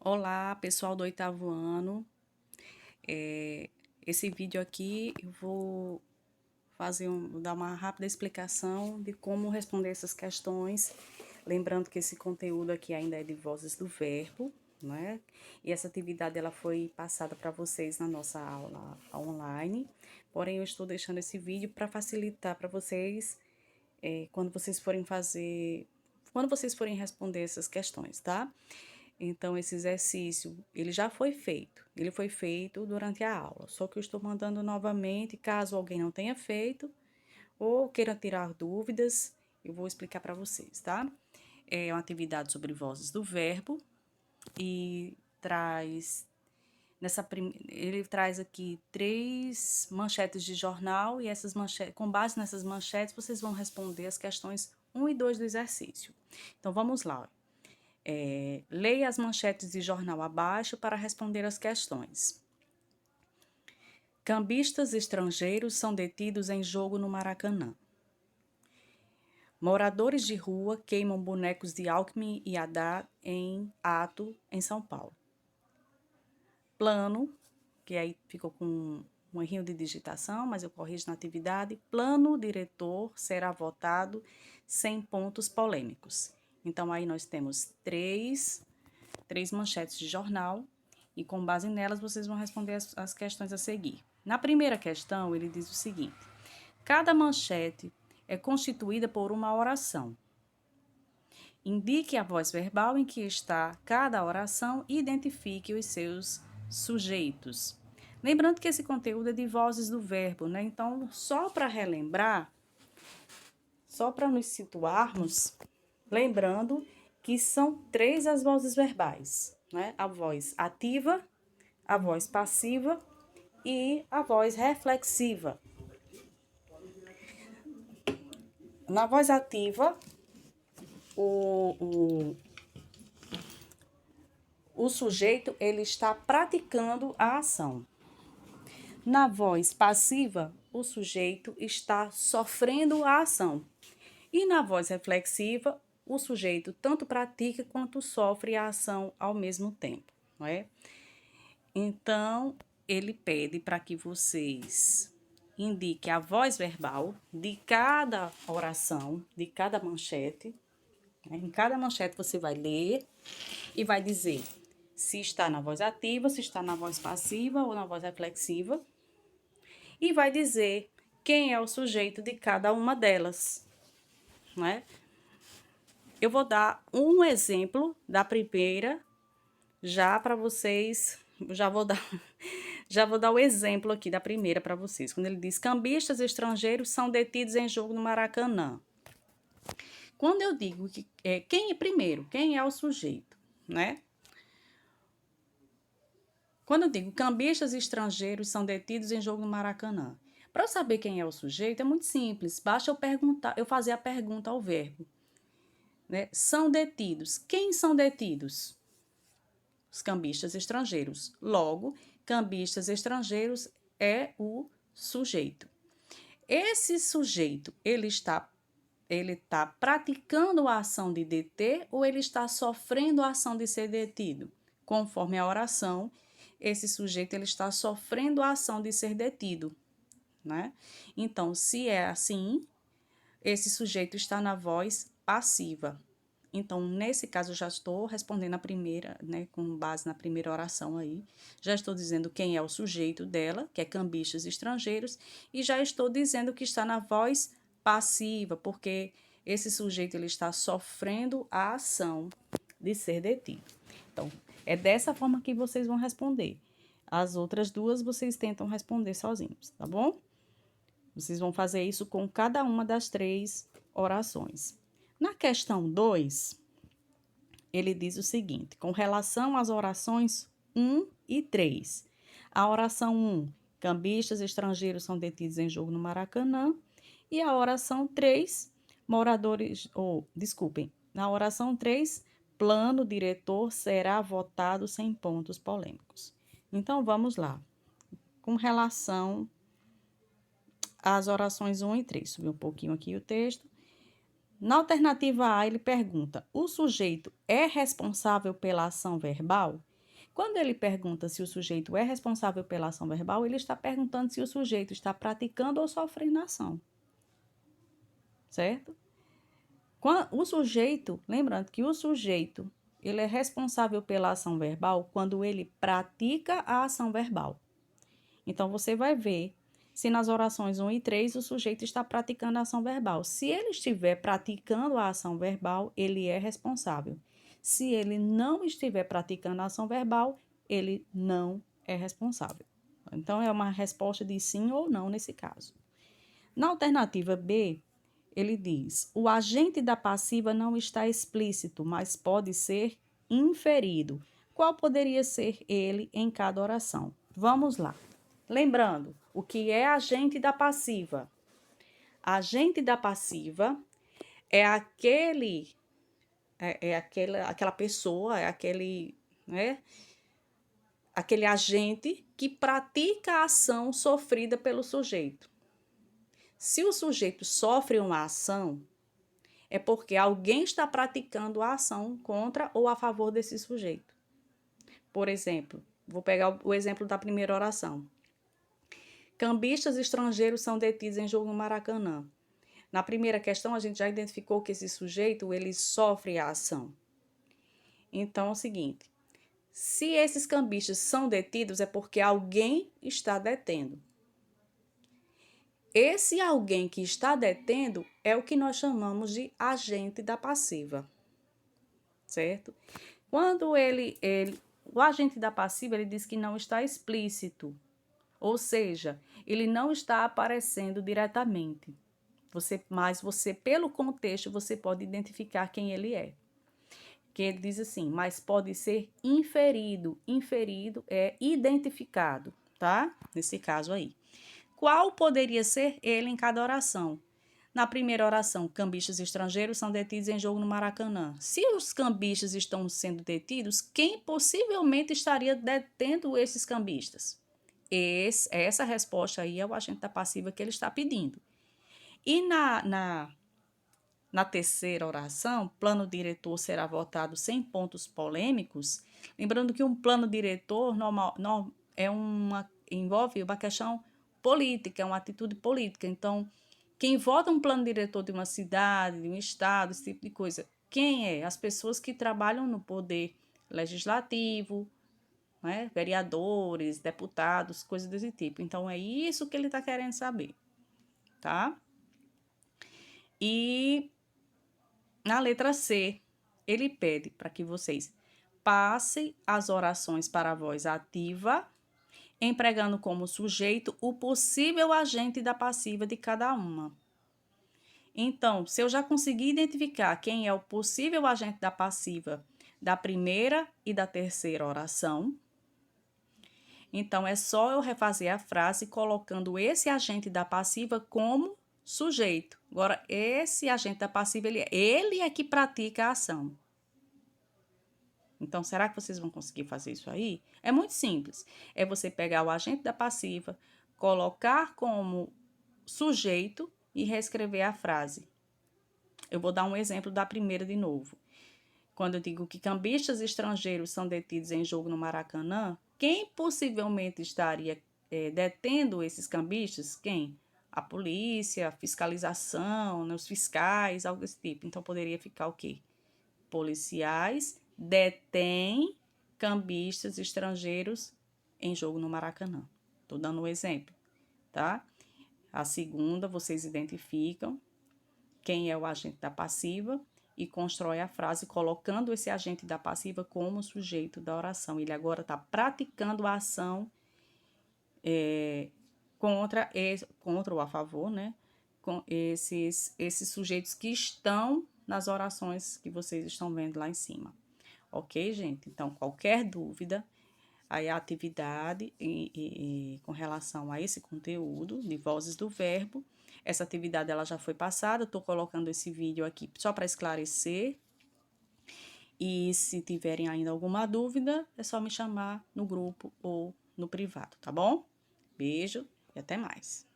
Olá, pessoal do oitavo ano. Esse vídeo aqui eu vou dar uma rápida explicação de como responder essas questões. Lembrando que esse conteúdo aqui ainda é de vozes do verbo, né? E essa atividade ela foi passada para vocês na nossa aula online. Porém, eu estou deixando esse vídeo para facilitar para vocês quando vocês forem responder essas questões, tá? Então, esse exercício, ele foi feito durante a aula, só que eu estou mandando novamente, caso alguém não tenha feito, ou queira tirar dúvidas, eu vou explicar para vocês, tá? É uma atividade sobre vozes do verbo, e ele traz aqui 3 manchetes de jornal, e com base nessas manchetes, vocês vão responder as questões 1 e 2 do exercício. Então, vamos lá. Leia as manchetes de jornal abaixo para responder as questões. Cambistas estrangeiros são detidos em jogo no Maracanã. Moradores de rua queimam bonecos de Alckmin e Haddad em ato em São Paulo. Plano, que aí ficou com um errinho de digitação, mas eu corrijo na atividade. Plano diretor será votado sem pontos polêmicos. Então, aí nós temos três manchetes de jornal, e com base nelas vocês vão responder as questões a seguir. Na primeira questão, ele diz o seguinte: cada manchete é constituída por uma oração. Indique a voz verbal em que está cada oração e identifique os seus sujeitos. Lembrando que esse conteúdo é de vozes do verbo, né? Então, só para relembrar, só para nos situarmos, lembrando que são 3 as vozes verbais, né? A voz ativa, a voz passiva e a voz reflexiva. Na voz ativa, o sujeito ele está praticando a ação. Na voz passiva, o sujeito está sofrendo a ação. E na voz reflexiva, o sujeito tanto pratica quanto sofre a ação ao mesmo tempo, não é? Então, ele pede para que vocês indiquem a voz verbal de cada oração, de cada manchete. Em cada manchete você vai ler e vai dizer se está na voz ativa, se está na voz passiva ou na voz reflexiva. E vai dizer quem é o sujeito de cada uma delas, não é? Eu vou dar um exemplo da primeira, já para vocês, já vou dar o exemplo aqui da primeira para vocês. Quando ele diz: cambistas estrangeiros são detidos em jogo no Maracanã. Quando eu digo que quem é o sujeito, né? Quando eu digo cambistas estrangeiros são detidos em jogo no Maracanã, para eu saber quem é o sujeito é muito simples, basta eu fazer a pergunta ao verbo, né? São detidos. Quem são detidos? Os cambistas estrangeiros. Logo, cambistas estrangeiros é o sujeito. Esse sujeito, ele está praticando a ação de deter ou ele está sofrendo a ação de ser detido? Conforme a oração, esse sujeito ele está sofrendo a ação de ser detido, né? Então, se é assim, esse sujeito está na voz passiva. Então, nesse caso, eu já estou respondendo a primeira, né, com base na primeira oração aí. Já estou dizendo quem é o sujeito dela, que é cambistas estrangeiros, e já estou dizendo que está na voz passiva, porque esse sujeito ele está sofrendo a ação de ser detido. Então, é dessa forma que vocês vão responder. As outras duas vocês tentam responder sozinhos, tá bom? Vocês vão fazer isso com cada uma das 3 orações. Na questão 2, ele diz o seguinte: com relação às orações 1 e 3. A oração 1, cambistas estrangeiros são detidos em jogo no Maracanã. E a oração 3, na oração 3, plano diretor será votado sem pontos polêmicos. Então, vamos lá. Com relação às orações 1 e 3, subi um pouquinho aqui o texto. Na alternativa A, ele pergunta: o sujeito é responsável pela ação verbal? Quando ele pergunta se o sujeito é responsável pela ação verbal, ele está perguntando se o sujeito está praticando ou sofrendo a ação, certo? O sujeito, lembrando que o sujeito, ele é responsável pela ação verbal quando ele pratica a ação verbal. Então, você vai ver se nas orações 1 e 3 o sujeito está praticando a ação verbal. Se ele estiver praticando a ação verbal, ele é responsável. Se ele não estiver praticando a ação verbal, ele não é responsável. Então, é uma resposta de sim ou não nesse caso. Na alternativa B, ele diz: o agente da passiva não está explícito, mas pode ser inferido. Qual poderia ser ele em cada oração? Vamos lá. Lembrando, o que é agente da passiva? Agente da passiva é aquela pessoa, né, aquele agente que pratica a ação sofrida pelo sujeito. Se o sujeito sofre uma ação, é porque alguém está praticando a ação contra ou a favor desse sujeito. Por exemplo, vou pegar o exemplo da primeira oração. Cambistas estrangeiros são detidos em jogo no Maracanã. Na primeira questão, a gente já identificou que esse sujeito, ele sofre a ação. Então, é o seguinte, se esses cambistas são detidos, é porque alguém está detendo. Esse alguém que está detendo é o que nós chamamos de agente da passiva, certo? Quando o agente da passiva, ele diz que não está explícito, ou seja, ele não está aparecendo diretamente. Mas você, pelo contexto, você pode identificar quem ele é. Que ele diz assim, mas pode ser inferido. Inferido é identificado, tá? Nesse caso aí. Qual poderia ser ele em cada oração? Na primeira oração, cambistas estrangeiros são detidos em jogo no Maracanã. Se os cambistas estão sendo detidos, quem possivelmente estaria detendo esses cambistas? Essa resposta aí é o agente da passiva que ele está pedindo. E na terceira oração, plano diretor será votado sem pontos polêmicos. Lembrando que um plano diretor envolve uma questão política, é uma atitude política. Então, quem vota um plano diretor de uma cidade, de um estado, esse tipo de coisa, quem é? As pessoas que trabalham no poder legislativo, né? Vereadores, deputados, coisas desse tipo. Então, é isso que ele está querendo saber, tá? E na letra C, ele pede para que vocês passem as orações para a voz ativa, empregando como sujeito o possível agente da passiva de cada uma. Então, se eu já conseguir identificar quem é o possível agente da passiva da primeira e da terceira oração, então é só eu refazer a frase colocando esse agente da passiva como sujeito. Agora, esse agente da passiva, ele é que pratica a ação. Então, será que vocês vão conseguir fazer isso aí? É muito simples. É você pegar o agente da passiva, colocar como sujeito e reescrever a frase. Eu vou dar um exemplo da primeira de novo. Quando eu digo que cambistas estrangeiros são detidos em jogo no Maracanã, quem possivelmente estaria detendo esses cambistas? Quem? A polícia, a fiscalização, né, os fiscais, algo desse tipo. Então, poderia ficar o quê? Policiais detêm cambistas estrangeiros em jogo no Maracanã. Estou dando um exemplo, tá? A segunda, vocês identificam quem é o agente da passiva e constrói a frase colocando esse agente da passiva como sujeito da oração. Ele agora está praticando a ação contra ou a favor, né? Com esses sujeitos que estão nas orações que vocês estão vendo lá em cima. Ok, gente? Então, qualquer dúvida, aí a atividade com relação a esse conteúdo de vozes do verbo, essa atividade ela já foi passada, estou colocando esse vídeo aqui só para esclarecer. E se tiverem ainda alguma dúvida, é só me chamar no grupo ou no privado, tá bom? Beijo e até mais.